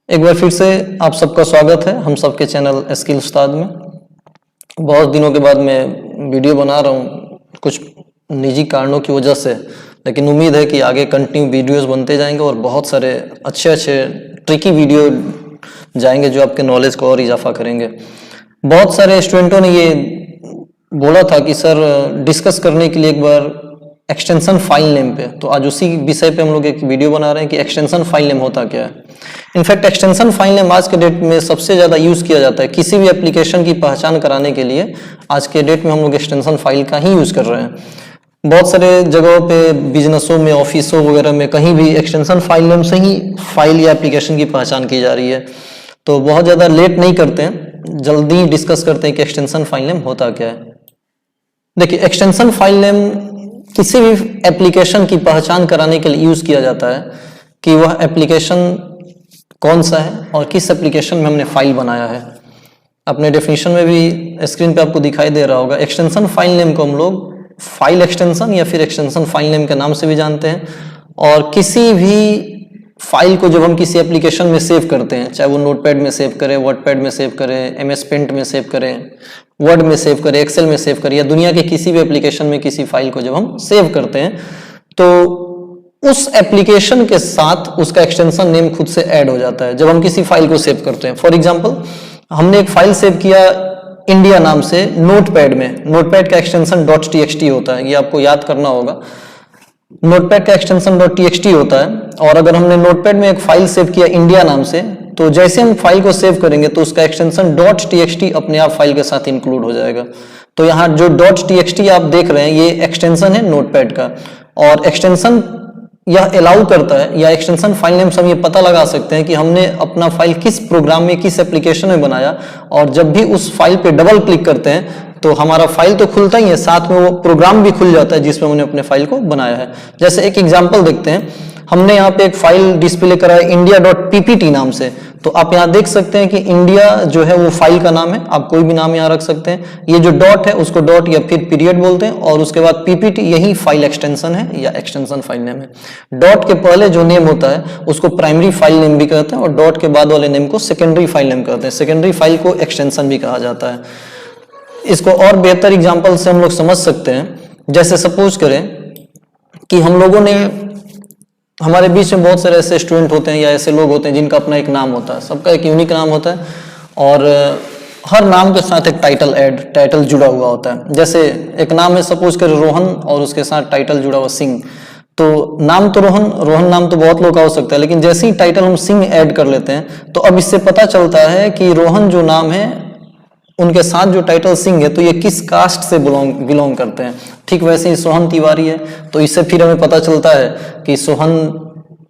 एक बार फिर से आप सबका स्वागत है हम सबके चैनल स्किल उस्ताद में। बहुत दिनों के बाद मैं वीडियो बना रहा हूँ कुछ निजी कारणों की वजह से, लेकिन उम्मीद है कि आगे कंटिन्यू वीडियोस बनते जाएंगे और बहुत सारे अच्छे ट्रिकी वीडियो जाएंगे जो आपके नॉलेज को और इजाफा करेंगे। बहुत सारे स्टूडेंटों ने ये बोला था कि सर डिस्कस करने के लिए एक बार एक्सटेंशन फाइल नेम पे, तो आज उसी विषय पे हम लोग एक वीडियो बना रहे हैं कि एक्सटेंशन फाइल नेम होता क्या है। इनफैक्ट एक्सटेंशन फाइल नेम आज के डेट में सबसे ज़्यादा यूज़ किया जाता है किसी भी एप्लीकेशन की पहचान कराने के लिए। आज के डेट में हम लोग एक्सटेंशन फाइल का ही यूज़ कर रहे हैं। बहुत सारे जगहों पे, बिजनेसों में, ऑफिसों वगैरह में कहीं भी एक्सटेंशन फाइल नेम से ही फाइल या एप्लीकेशन की पहचान की जा रही है। तो बहुत ज़्यादा लेट नहीं करते हैं, जल्दी डिस्कस करते हैं कि एक्सटेंशन फाइल नेम होता क्या है। देखिए, एक्सटेंशन फाइल नेम किसी भी एप्लीकेशन की पहचान कराने के लिए यूज़ किया जाता है कि वह एप्लीकेशन कौन सा है और किस एप्लीकेशन में हमने फाइल बनाया है। अपने डेफिनेशन में भी स्क्रीन पे आपको दिखाई दे रहा होगा। एक्सटेंशन फाइल नेम को हम लोग फाइल एक्सटेंशन या फिर एक्सटेंशन फाइल नेम के नाम से भी जानते हैं। और किसी भी फाइल को जब हम किसी एप्लीकेशन में सेव करते हैं, चाहे वो नोटपैड में सेव करें, वर्डपैड में सेव करें, MS पेंट में सेव करें, वर्ड में सेव करें, एक्सेल में सेव करें, या दुनिया के किसी भी एप्लीकेशन में किसी फाइल को जब हम सेव करते हैं तो उस एप्लीकेशन के साथ उसका एक्सटेंशन नेम खुद से ऐड हो जाता है जब हम किसी फाइल को सेव करते हैं। फॉर एग्जांपल, हमने एक फाइल सेव किया इंडिया नाम से नोटपैड में। नोटपैड का एक्सटेंशन .txt होता है, ये आपको याद करना होगा। नोटपैड का एक्सटेंशन .txt होता है। और अगर हमने नोटपैड में एक फाइल सेव किया इंडिया नाम से, तो जैसे हम फाइल को सेव करेंगे तो उसका एक्सटेंशन .txt अपने आप फाइल के साथ इंक्लूड हो जाएगा। तो यहाँ जो .txt आप देख रहे हैं ये एक्सटेंशन है नोटपैड का। और एक्सटेंशन यह अलाउ करता है, या एक्सटेंशन फाइल नेम से हम ये पता लगा सकते हैं कि हमने अपना फाइल किस प्रोग्राम में, किस एप्लीकेशन में बनाया। और जब भी उस फाइल पे डबल क्लिक करते हैं तो हमारा फाइल तो खुलता ही है, साथ में वो प्रोग्राम भी खुल जाता है जिसमें हमने अपने फाइल को बनाया है। जैसे एक एग्जांपल देखते हैं, हमने यहाँ पे एक फाइल डिस्प्ले करा है india.ppt नाम से। तो आप यहाँ देख सकते हैं कि इंडिया जो है वो फाइल का नाम है, आप कोई भी नाम यहाँ रख सकते हैं। ये जो डॉट है उसको डॉट या फिर पीरियड बोलते हैं, और उसके बाद पीपीटी यही फाइल एक्सटेंशन है या एक्सटेंशन फाइल नेम है। डॉट के पहले जो नेम होता है उसको प्राइमरी फाइल नेम भी कहते हैं, और डॉट के बाद वाले नेम को सेकेंडरी फाइल नेम कहते हैं। सेकेंडरी फाइल को एक्सटेंशन भी कहा जाता है। इसको और बेहतर एग्जाम्पल से हम लोग समझ सकते हैं। जैसे सपोज करें कि हम लोगों ने, हमारे बीच में बहुत सारे ऐसे स्टूडेंट होते हैं या ऐसे लोग होते हैं जिनका अपना एक नाम होता है, सबका एक यूनिक नाम होता है, और हर नाम के साथ एक टाइटल जुड़ा हुआ होता है। जैसे एक नाम है सपोज करें रोहन, और उसके साथ टाइटल जुड़ा हुआ सिंह। तो नाम तो रोहन नाम तो बहुत लोग का हो सकता है, लेकिन जैसे ही टाइटल हम सिंह ऐड कर लेते हैं तो अब इससे पता चलता है कि रोहन जो नाम है उनके साथ जो टाइटल सिंह है तो ये किस कास्ट से बिलोंग करते हैं। ठीक वैसे ही सोहन तिवारी है तो इससे फिर हमें पता चलता है कि सोहन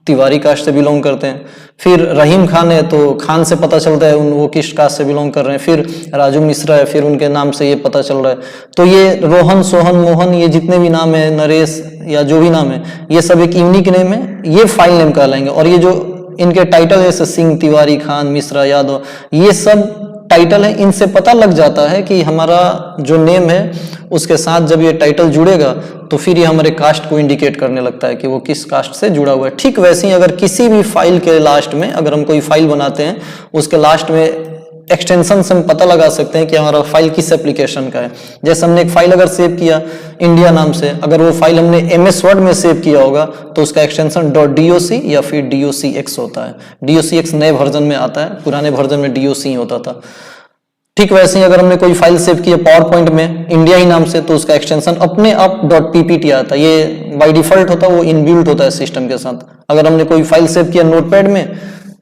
तिवारी कास्ट से बिलोंग करते हैं। फिर रहीम खान है तो खान से पता चलता है वो किस कास्ट से बिलोंग कर रहे हैं। फिर राजू मिश्रा है, फिर उनके नाम से ये पता चल रहा है। तो ये रोहन, सोहन, मोहन, ये जितने भी नाम है, नरेश या जो भी नाम है, ये सब एक यूनिक नेम है, ये फाइल नेम कहलाएंगे। और ये जो इनके टाइटल जैसे सिंह, तिवारी, खान, मिश्रा, यादव, ये सब टाइटल है, इनसे पता लग जाता है कि हमारा जो नेम है उसके साथ जब ये टाइटल जुड़ेगा तो फिर ये हमारे कास्ट को इंडिकेट करने लगता है कि वो किस कास्ट से जुड़ा हुआ है। ठीक वैसे ही अगर किसी भी फाइल के लास्ट में, अगर हम कोई फाइल बनाते हैं उसके लास्ट में एक्सटेंशन से हम पता लगा सकते हैं कि हमारा फाइल किस एप्लीकेशन का है। जैसे हमने एक फाइल अगर सेव किया इंडिया नाम से, अगर वो फाइल हमने MS वर्ड में सेव किया होगा तो उसका एक्सटेंशन .doc या फिर docx होता है। docx नए वर्जन में आता है, पुराने वर्जन में doc ही होता था। ठीक वैसे ही अगर हमने कोई फाइल सेव की है पावर पॉइंट में इंडिया ही नाम से, तो उसका एक्सटेंशन अपने आप .ppt आता है। ये बाय डिफॉल्ट होता है, वो इनबिल्ट होता है सिस्टम के साथ। अगर हमने कोई फाइल सेव किया नोटपैड में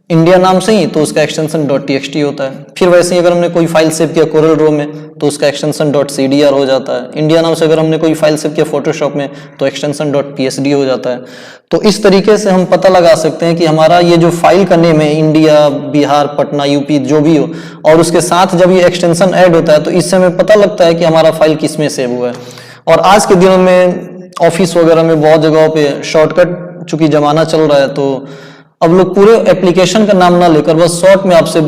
इंडिया नाम से ही तो उसका एक्सटेंशन .txt होता है। फिर वैसे ही अगर हमने कोई फाइल सेव किया कोरल ड्रॉ में तो उसका एक्सटेंशन .cdr हो जाता है। इंडिया नाम से अगर हमने कोई फाइल सेव किया फोटोशॉप में तो एक्सटेंशन .psd हो जाता है। तो इस तरीके से हम पता लगा सकते हैं कि हमारा ये जो फाइल का नेम है इंडिया, बिहार, पटना, यूपी, जो भी हो, और उसके साथ जब ये एक्सटेंशन ऐड होता है तो इससे हमें पता लगता है कि हमारा फाइल किस में सेव हुआ है। और आज के दिनों में ऑफिस वगैरह में बहुत जगहों पे शॉर्टकट चूंकि जमाना चल रहा है, तो अब लोग पूरे एप्लीकेशन का नाम ना लेकर बस शॉर्ट में आपसे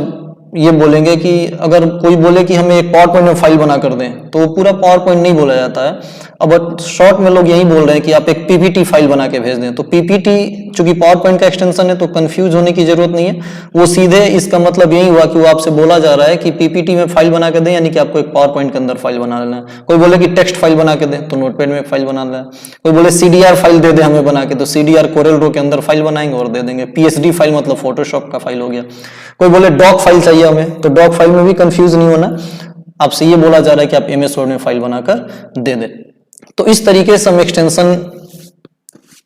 ये बोलेंगे कि अगर कोई बोले कि हमें एक पावर पॉइंट में फाइल बना कर दें, तो वो पूरा पावर पॉइंट नहीं बोला जाता है। अब शॉर्ट में लोग यही बोल रहे हैं कि आप एक पीपीटी फाइल बना के भेज दें। तो पीपीटी चूंकि पावर पॉइंट का एक्सटेंशन है, तो कंफ्यूज होने की जरूरत नहीं है। वो सीधे इसका मतलब यही हुआ कि वो आपसे बोला जा रहा है कि पीपीटी में फाइल बना के दें, यानी कि आपको एक पावर पॉइंट के अंदर फाइल बना लेना है। कोई बोले कि टेक्स्ट फाइल बना के दें, तो नोटपैड में एक फाइल बना लेना है। कोई बोले सीडीआर फाइल दे दे हमें बना के, तो सीडीआर कोरल ड्रॉ के अंदर फाइल बनाएंगे और दे देंगे। पीएसडी फाइल मतलब फोटोशॉप का फाइल हो गया। कोई बोले डॉक फाइल चाहिए हमें, तो डॉक फाइल में भी कंफ्यूज नहीं होना, आपसे ये बोला जा रहा है कि आप एमएस वर्ड में फाइल बनाकर दे दें। तो इस तरीके से हम एक्सटेंशन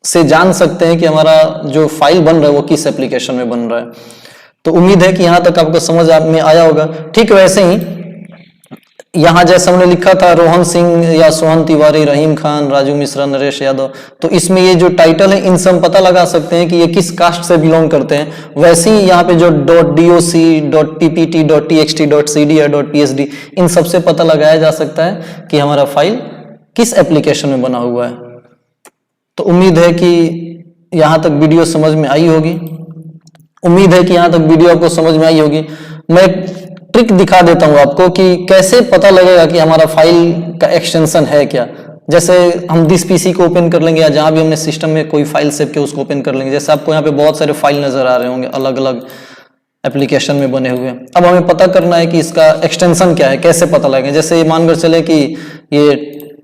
से जान सकते हैं कि हमारा जो फाइल बन रहा है वो किस एप्लीकेशन में बन रहा है। तो उम्मीद है कि यहां तक आपको समझ में आया होगा। ठीक वैसे ही यहां जैसे हमने लिखा था रोहन सिंह या सोहन तिवारी, रहीम खान, राजू मिश्रा, नरेश यादव, तो इसमें ये जो टाइटल है इनसे हम पता लगा सकते हैं कि ये किस कास्ट से बिलोंग करते हैं। वैसे ही यहाँ पे जो .doc, .ppt, .txt, .cdr, .psd, इन सबसे पता लगाया जा सकता है कि हमारा फाइल किस एप्लीकेशन में बना हुआ है। तो उम्मीद है कि यहां तक वीडियो समझ में आई होगी। उम्मीद है कि यहां तक वीडियो आपको समझ में आई होगी। मैं ट्रिक दिखा देता हूं आपको कि कैसे पता लगेगा कि हमारा फाइल का एक्सटेंशन है क्या। जैसे हम दिस पीसी को ओपन कर लेंगे या जहां भी हमने सिस्टम में कोई फाइल सेव किया उसको ओपन कर लेंगे। जैसे आपको यहाँ पे बहुत सारे फाइल नजर आ रहे होंगे अलग अलग एप्लीकेशन में बने हुए। अब हमें पता करना है कि इसका एक्सटेंशन क्या है, कैसे पता लगेगा। जैसे मानकर चले कि ये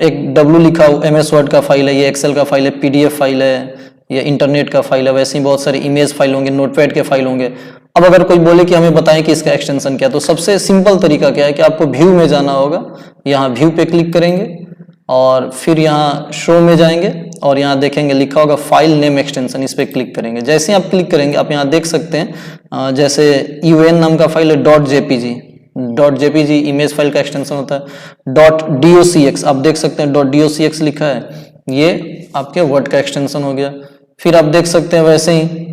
एक W लिखा हुआ एमएस वर्ड का फाइल है, ये एक्सेल का फाइल है, पीडीएफ फाइल है, ये इंटरनेट का फाइल है, वैसे ही बहुत सारे इमेज फाइल होंगे, नोटपैड के फाइल होंगे। अब अगर कोई बोले कि हमें बताएं कि इसका एक्सटेंशन क्या है, तो सबसे सिंपल तरीका क्या है कि आपको व्यू में जाना होगा। यहाँ व्यू पे क्लिक करेंगे और फिर यहाँ शो में जाएंगे और यहाँ देखेंगे लिखा होगा फाइल नेम एक्सटेंशन, इस पर क्लिक करेंगे। जैसे ही आप क्लिक करेंगे आप यहाँ देख सकते हैं जैसे UN नाम का फाइल है .jpg इमेज फाइल का एक्सटेंशन होता है। .docx आप देख सकते हैं .docx लिखा है, ये आपके वर्ड का एक्सटेंशन हो गया। फिर आप देख सकते हैं वैसे ही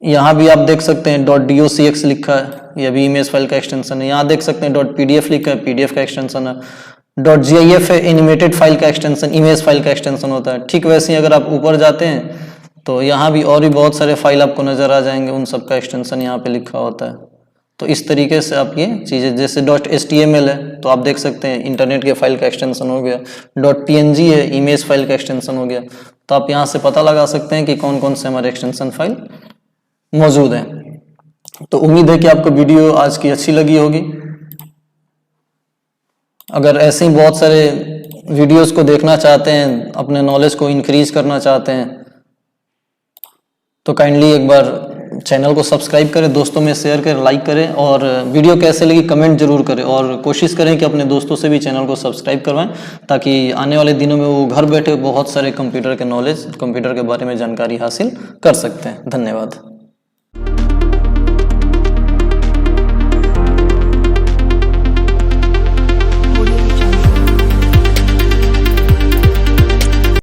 यहाँ भी आप देख सकते हैं .docx लिखा है, ये भी इमेज फाइल का एक्सटेंशन है। यहाँ देख सकते हैं .pdf लिखा है, पीडीएफ का एक्सटेंशन है। .gif है, एनिमेटेड फाइल का एक्सटेंशन, इमेज फाइल का एक्सटेंशन होता है। ठीक वैसे ही अगर आप ऊपर जाते हैं तो यहाँ भी और भी बहुत सारे फाइल आपको नजर आ जाएंगे, उन सब का एक्सटेंशन यहाँ पे लिखा होता है। तो इस तरीके से आप ये चीजें, जैसे .html है तो आप देख सकते हैं इंटरनेट के फाइल का एक्सटेंशन हो गया। .png है, इमेज फाइल का एक्सटेंशन हो गया। तो आप यहाँ से पता लगा सकते हैं कि कौन कौन से हमारे एक्सटेंशन फाइल मौजूद है। तो उम्मीद है कि आपको वीडियो आज की अच्छी लगी होगी। अगर ऐसे ही बहुत सारे वीडियोस को देखना चाहते हैं, अपने नॉलेज को इंक्रीज करना चाहते हैं, तो काइंडली एक बार चैनल को सब्सक्राइब करें, दोस्तों में शेयर करें, लाइक करें और वीडियो कैसे लगी कमेंट जरूर करें। और कोशिश करें कि अपने दोस्तों से भी चैनल को सब्सक्राइब करवाएं, ताकि आने वाले दिनों में वो घर बैठे बहुत सारे कंप्यूटर के नॉलेज, कंप्यूटर के बारे में जानकारी हासिल कर सकते हैं। धन्यवाद।